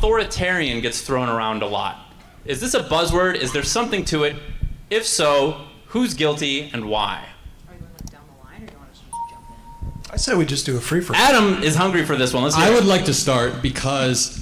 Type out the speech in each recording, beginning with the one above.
authoritarian gets thrown around a lot. Is this a buzzword? Is there something to it? If so, who's guilty and why? Are you going down the line, or do you want us to just jump in? I say we just do a free-for-all. Adam is hungry for this one. Let's hear I it. would like to start because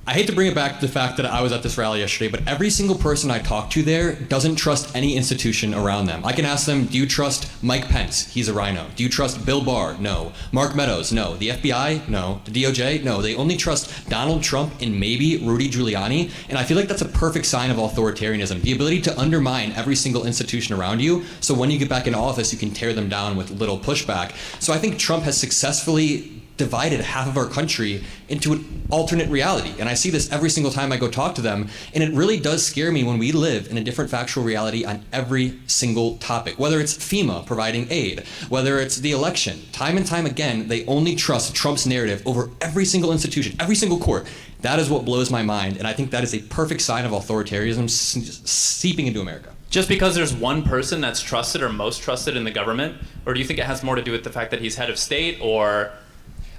I hate to bring it back to the fact that I was at this rally yesterday, but every single person I talked to there doesn't trust any institution around them. I can ask them, do you trust Mike Pence? He's a rhino. Do you trust Bill Barr? No. Mark Meadows? No. The FBI? No. The DOJ? No. They only trust Donald Trump and maybe Rudy Giuliani, and I feel like that's a perfect sign of authoritarianism. The ability to undermine every single institution around you, so when you get back into office, you can tear them down with little pushback. So I think Trump has successfully divided half of our country into an alternate reality. And I see this every single time I go talk to them. And it really does scare me when we live in a different factual reality on every single topic. Whether it's FEMA providing aid, whether it's the election, time and time again, they only trust Trump's narrative over every single institution, every single court. That is what blows my mind. And I think that is a perfect sign of authoritarianism seeping into America. Just because there's one person that's trusted or most trusted in the government? Or do you think it has more to do with the fact that he's head of state, or...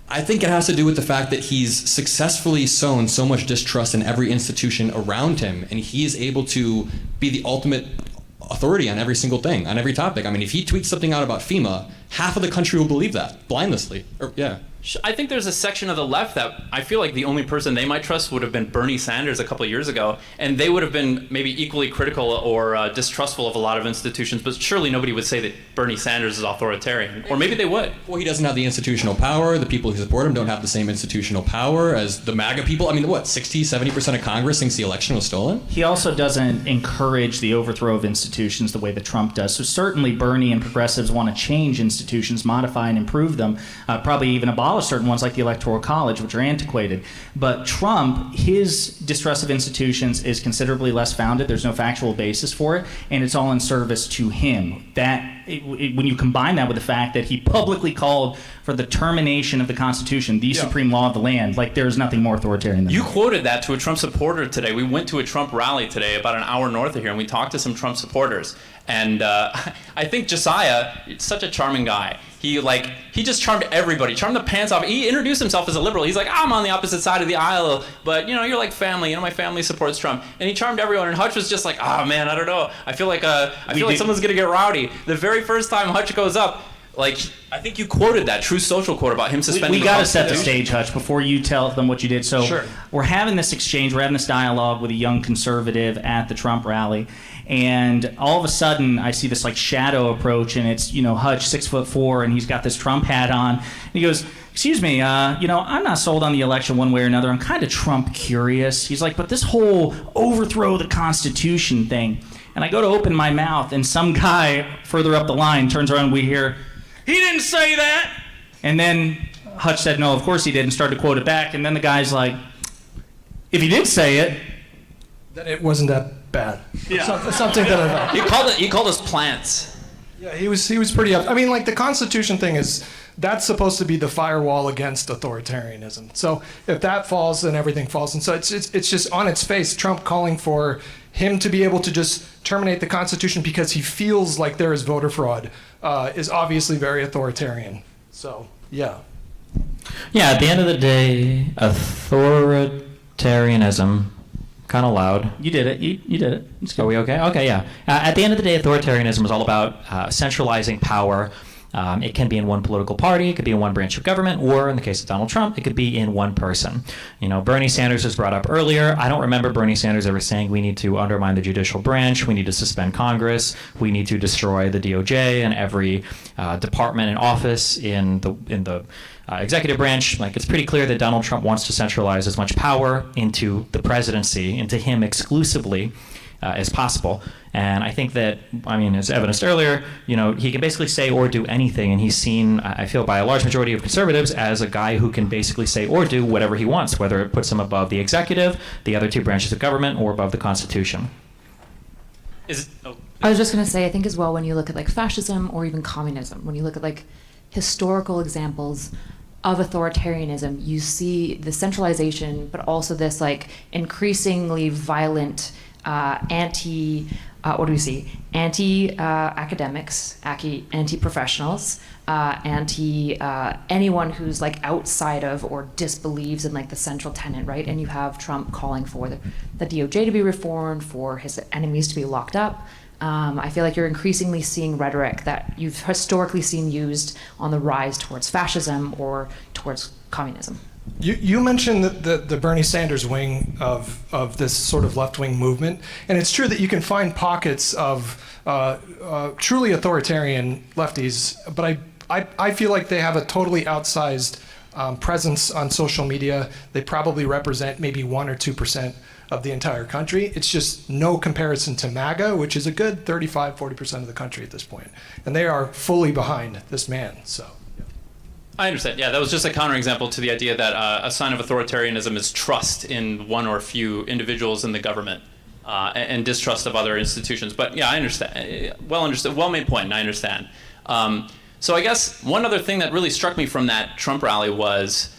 I think it has to do with the fact that he's successfully sown so much distrust in every institution around him, and he is able to be the ultimate authority on every single thing, on every topic. I mean, if he tweets something out about FEMA, half of the country will believe that, blindlessly. I think there's a section of the left that I feel like the only person they might trust would have been Bernie Sanders a couple of years ago, and they would have been maybe equally critical or distrustful of a lot of institutions, but surely nobody would say that Bernie Sanders is authoritarian. Or maybe they would. Well, he doesn't have the institutional power. The people who support him don't have the same institutional power as the MAGA people. I mean, what, 60, 70% of Congress thinks the election was stolen? He also doesn't encourage the overthrow of institutions the way that Trump does. So certainly Bernie and progressives want to change institutions, modify and improve them, probably even abolish certain ones like the Electoral College, which are antiquated. But Trump, his distrust of institutions is considerably less founded. There's no factual basis for it, and it's all in service to him. When you combine that with the fact that he publicly called for the termination of the Constitution, the supreme law of the land, like there's nothing more authoritarian than that. You quoted that to a Trump supporter today. We went to a Trump rally today about an hour north of here, and we talked to some Trump supporters. And I think Josiah, such a charming guy. He just charmed everybody, charmed the pants off. He introduced himself as a liberal. He's like, I'm on the opposite side of the aisle, but you're like family. My family supports Trump. And he charmed everyone. And Hutch was just like, oh man, I don't know. I feel like someone's gonna get rowdy. The very first time Hutch goes up, I think you quoted that True Social quote about him suspending. We got to set the stage, Hutch, before you tell them what you did. So Sure. We're having this exchange, we're having this dialogue with a young conservative at the Trump rally, and all of a sudden I see this shadow approach, and it's Hutch, 6'4", and he's got this Trump hat on. And he goes, excuse me, I'm not sold on the election one way or another. I'm kind of Trump curious. He's like, but this whole overthrow the Constitution thing. And I go to open my mouth, and some guy further up the line turns around, and we hear, he didn't say that. And then Hutch said, no, of course he did, and started to quote it back. And then the guy's like, if he did say it, Then it wasn't that bad. Yeah. Something that I thought. You called us plants. Yeah, he was pretty up. I mean, the Constitution thing that's supposed to be the firewall against authoritarianism. So if that falls, then everything falls. And so it's just on its face, Trump calling for him to be able to just terminate the Constitution because he feels like there is voter fraud is obviously very authoritarian. So, yeah. Yeah, at the end of the day, authoritarianism, kind of loud. you did it. You did it. It's good. Are we okay? Okay, yeah. At the end of the day, authoritarianism is all about centralizing power. It can be in one political party, it could be in one branch of government, or in the case of Donald Trump, it could be in one person. Bernie Sanders was brought up earlier. I don't remember Bernie Sanders ever saying we need to undermine the judicial branch, we need to suspend Congress, we need to destroy the DOJ and every department and office in the executive branch. It's pretty clear that Donald Trump wants to centralize as much power into the presidency, into him exclusively, as possible. And I think that, as evidenced earlier, he can basically say or do anything, and he's seen, I feel, by a large majority of conservatives as a guy who can basically say or do whatever he wants, whether it puts him above the executive, the other two branches of government, or above the Constitution. I was just going to say, I think as well, when you look at fascism or even communism, when you look at historical examples of authoritarianism, you see the centralization, but also this increasingly violent what do we see? Anti-academics, anti-professionals, anyone who's like outside of or disbelieves in like the central tenet, right? And you have Trump calling for the DOJ to be reformed, for his enemies to be locked up. I feel like you're increasingly seeing rhetoric that you've historically seen used on the rise towards fascism or towards communism. You mentioned the Bernie Sanders wing of this sort of left-wing movement, and it's true that you can find pockets of truly authoritarian lefties, but I feel like they have a totally outsized presence on social media. They probably represent maybe 1 or 2% of the entire country. It's just no comparison to MAGA, which is a good 35-40% of the country at this point, and they are fully behind this man. So. I understand. Yeah, that was just a counterexample to the idea that a sign of authoritarianism is trust in one or a few individuals in the government and distrust of other institutions. But yeah, I understand. Well understood. Well-made point, and I understand. So I guess one other thing that really struck me from that Trump rally was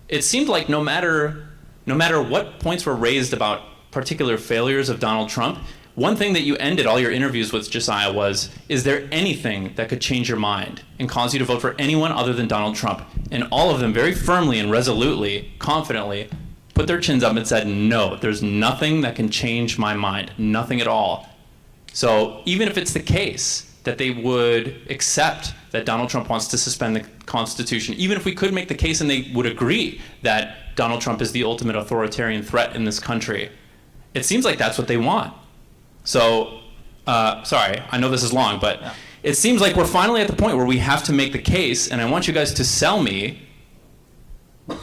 it seemed like no matter what points were raised about particular failures of Donald Trump, one thing that you ended all your interviews with, Josiah, was, is there anything that could change your mind and cause you to vote for anyone other than Donald Trump? And all of them very firmly and resolutely, confidently, put their chins up and said, no, there's nothing that can change my mind, nothing at all. So even if it's the case that they would accept that Donald Trump wants to suspend the Constitution, even if we could make the case and they would agree that Donald Trump is the ultimate authoritarian threat in this country, it seems like that's what they want. So, sorry, I know this is long, but it seems like we're finally at the point where we have to make the case, and I want you guys to sell me,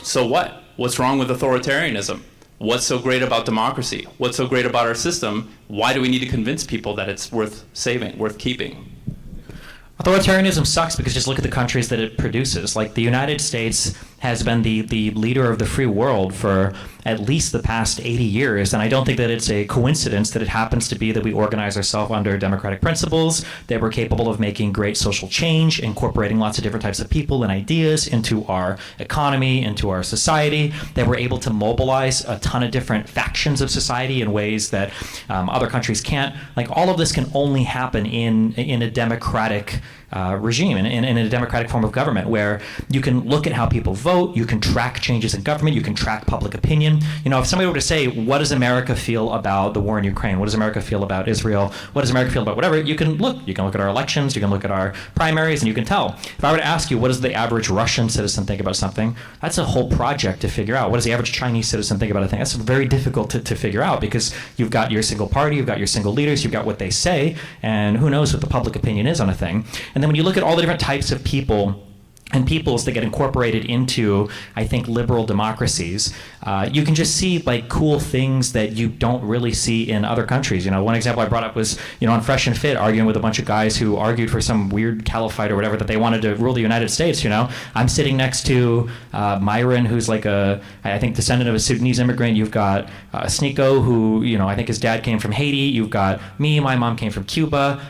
so what? What's wrong with authoritarianism? What's so great about democracy? What's so great about our system? Why do we need to convince people that it's worth saving, worth keeping? Authoritarianism sucks because just look at the countries that it produces. Like the United States has been the leader of the free world for at least the past 80 years. And I don't think that it's a coincidence that it happens to be that we organize ourselves under democratic principles, that we're capable of making great social change, incorporating lots of different types of people and ideas into our economy, into our society, that we're able to mobilize a ton of different factions of society in ways that other countries can't. Like all of this can only happen in a democratic regime, in a democratic form of government, where you can look at how people vote, you can track changes in government, you can track public opinion. You know, if somebody were to say, what does America feel about the war in Ukraine? What does America feel about Israel? What does America feel about whatever? You can look at our elections, you can look at our primaries, and you can tell. If I were to ask you, what does the average Russian citizen think about something? That's a whole project to figure out. What does the average Chinese citizen think about a thing? That's very difficult to figure out, because you've got your single party, you've got your single leaders, you've got what they say, and who knows what the public opinion is on a thing. And then when you look at all the different types of people and peoples that get incorporated into, I think, liberal democracies, you can just see like cool things that you don't really see in other countries. You know, one example I brought up was, you know, on Fresh and Fit, arguing with a bunch of guys who argued for some weird caliphate or whatever, that they wanted to rule the United States. You know, I'm sitting next to Myron, who's like I think descendant of a Sudanese immigrant. You've got Sneeko, who, you know, I think his dad came from Haiti. You've got me, my mom came from Cuba.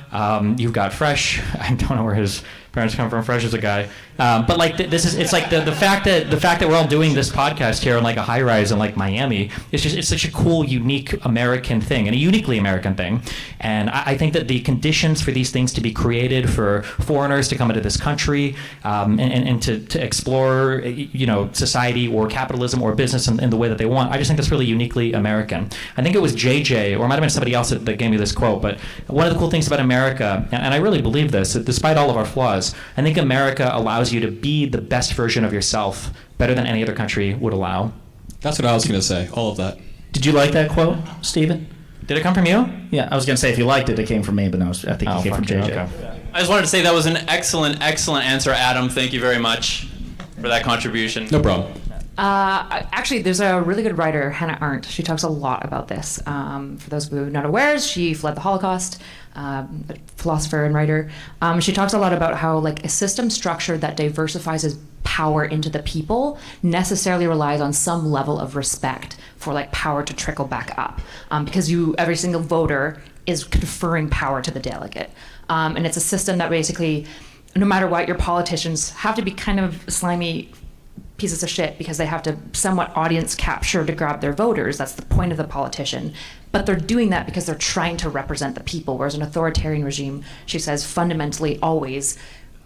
You've got Fresh, I don't know where his parents come from. Fresh is a guy, but like it's like the fact that we're all doing this podcast here on like a high rise in like Miami. It's such a cool, unique American thing, and a uniquely American thing. And I think that the conditions for these things to be created for foreigners to come into this country and to explore, you know, society or capitalism or business in the way that they want, I just think that's really uniquely American. I think it was JJ, or it might have been somebody else that gave me this quote, but one of the cool things about America, and I really believe this, that despite all of our flaws, I think America allows you to be the best version of yourself better than any other country would allow. That's what I was going to say, all of that. Did you like that quote, Stephen? Did it come from you? Yeah, I was going to say if you liked it, it came from me, but no, I think it came from JJ. Okay. I just wanted to say that was an excellent, excellent answer, Adam. Thank you very much for that contribution. No problem. Actually, there's a really good writer, Hannah Arendt. She talks a lot about this. For those who are not aware, she fled the Holocaust, a philosopher and writer. She talks a lot about how like a system structure that diversifies power into the people necessarily relies on some level of respect for like power to trickle back up, because every single voter is conferring power to the delegate, and it's a system that basically, no matter what, your politicians have to be kind of slimy pieces of shit because they have to somewhat audience capture to grab their voters. That's the point of the politician. But they're doing that because they're trying to represent the people, whereas an authoritarian regime, she says, fundamentally always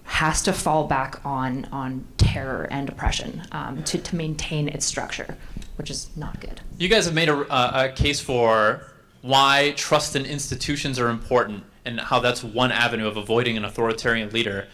has to fall back on terror and oppression to maintain its structure, which is not good. You guys have made a case for why trust in institutions are important and how that's one avenue of avoiding an authoritarian leader.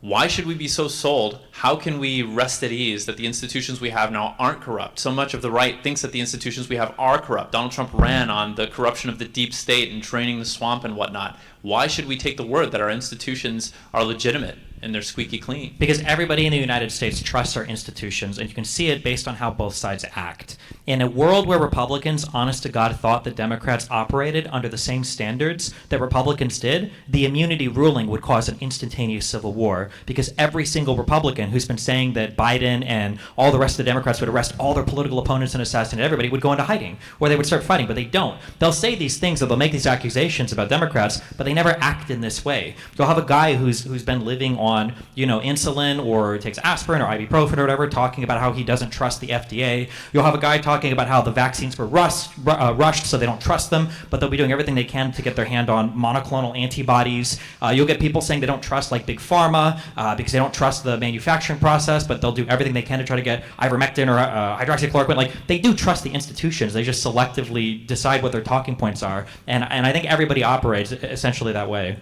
Why should we be so sold? How can we rest at ease that the institutions we have now aren't corrupt? So much of the right thinks that the institutions we have are corrupt. Donald Trump ran on the corruption of the deep state and draining the swamp and whatnot. Why should we take the word that our institutions are legitimate and they're squeaky clean? Because everybody in the United States trusts our institutions, and you can see it based on how both sides act. In a world where Republicans, honest to God, thought that Democrats operated under the same standards that Republicans did, the immunity ruling would cause an instantaneous civil war, because every single Republican who's been saying that Biden and all the rest of the Democrats would arrest all their political opponents and assassinate everybody would go into hiding, or they would start fighting, but they don't. They'll say these things, or they'll make these accusations about Democrats, but they never act in this way. You'll have a guy who's been living on, insulin or takes aspirin or ibuprofen or whatever, talking about how he doesn't trust the FDA. You'll have a guy talking about how the vaccines were rushed, so they don't trust them, but they'll be doing everything they can to get their hand on monoclonal antibodies. You'll get people saying they don't trust like big pharma because they don't trust the manufacturing process, but they'll do everything they can to try to get ivermectin or hydroxychloroquine. Like, they do trust the institutions. They just selectively decide what their talking points are, and I think everybody operates essentially that way.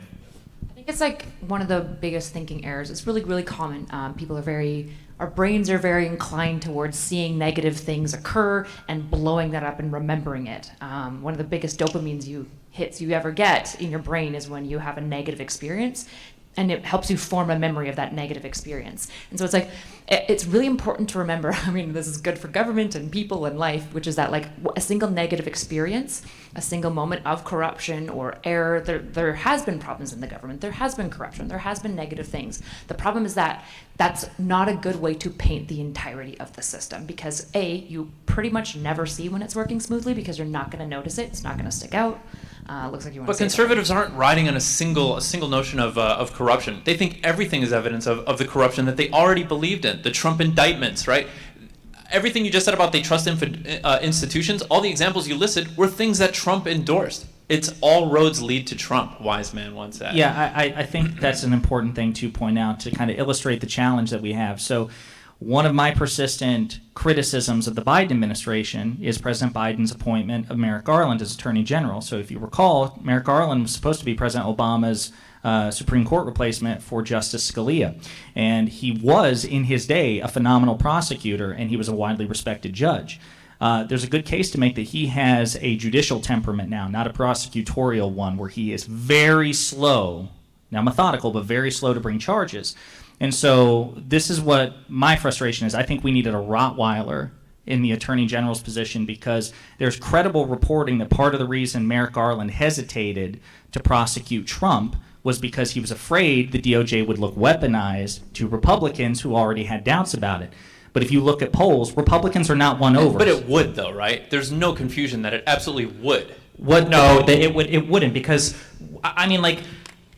It's like one of the biggest thinking errors. It's really, really common. Our brains are very inclined towards seeing negative things occur and blowing that up and remembering it. One of the biggest dopamine hits you ever get in your brain is when you have a negative experience, and it helps you form a memory of that negative experience. And so it's like, it's really important to remember, this is good for government and people and life, which is that like a single negative experience, a single moment of corruption or error, there has been problems in the government, there has been corruption, there has been negative things. The problem is that that's not a good way to paint the entirety of the system, because you pretty much never see when it's working smoothly because you're not gonna notice it, it's not gonna stick out. Looks like you want But to say conservatives aren't riding on a single notion of corruption. They think everything is evidence of the corruption that they already believed in. The Trump indictments, right? Everything you just said about they trust institutions, all the examples you listed were things that Trump endorsed. It's all roads lead to Trump, wise man once said. Yeah, I think that's an important thing to point out to kind of illustrate the challenge that we have. So one of my persistent criticisms of the Biden administration is President Biden's appointment of Merrick Garland as Attorney General. So if you recall, Merrick Garland was supposed to be President Obama's Supreme Court replacement for Justice Scalia. And he was, in his day, a phenomenal prosecutor, and he was a widely respected judge. There's a good case to make that he has a judicial temperament now, not a prosecutorial one, where he is very slow, now methodical, but very slow to bring charges. And so this is what my frustration is. I think we needed a Rottweiler in the Attorney General's position, because there's credible reporting that part of the reason Merrick Garland hesitated to prosecute Trump was because he was afraid the DOJ would look weaponized to Republicans who already had doubts about it. But if you look at polls, Republicans are not won over. But it would, though, right? There's no confusion that it absolutely would. It wouldn't, because,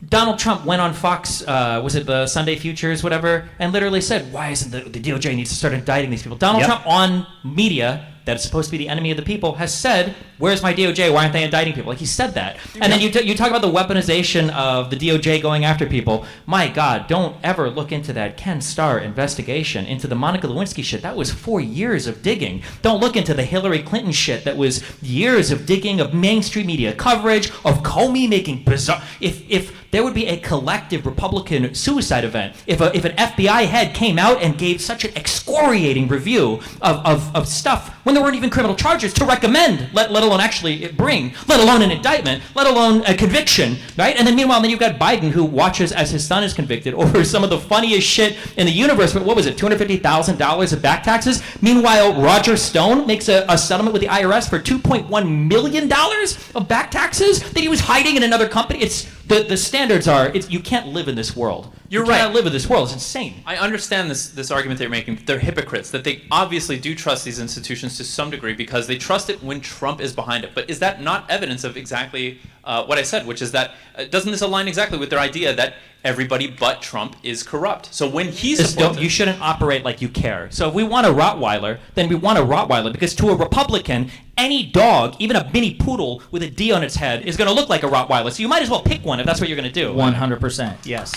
Donald Trump went on Fox, was it the Sunday Futures, whatever, and literally said, why isn't the DOJ needs to start indicting these people? Donald Trump on media that's supposed to be the enemy of the people has said, where's my DOJ? Why aren't they indicting people? Like, he said that. And then you talk about the weaponization of the DOJ going after people. My God, don't ever look into that Ken Starr investigation into the Monica Lewinsky shit. That was 4 years of digging. Don't look into the Hillary Clinton shit. That was years of digging, of mainstream media coverage, of Comey making bizarre... If there would be a collective Republican suicide event if an FBI head came out and gave such an excoriating review of stuff when there weren't even criminal charges to recommend, let alone actually bring, let alone an indictment, let alone a conviction, right? And then meanwhile, you've got Biden, who watches as his son is convicted over some of the funniest shit in the universe. But what was it, $250,000 of back taxes? Meanwhile, Roger Stone makes a settlement with the IRS for $2.1 million of back taxes that he was hiding in another company. It's the standards are, you can't live in this world You're You cannot right. live in this world. It's insane. I understand this argument that you're making. They're hypocrites, that they obviously do trust these institutions to some degree because they trust it when Trump is behind it. But is that not evidence of exactly what I said, which is that, doesn't this align exactly with their idea that everybody but Trump is corrupt? So when he supports You shouldn't operate like you care. So if we want a Rottweiler, then we want a Rottweiler because to a Republican, any dog, even a mini poodle with a D on its head, is going to look like a Rottweiler. So you might as well pick one if that's what you're going to do. 100%. Yes.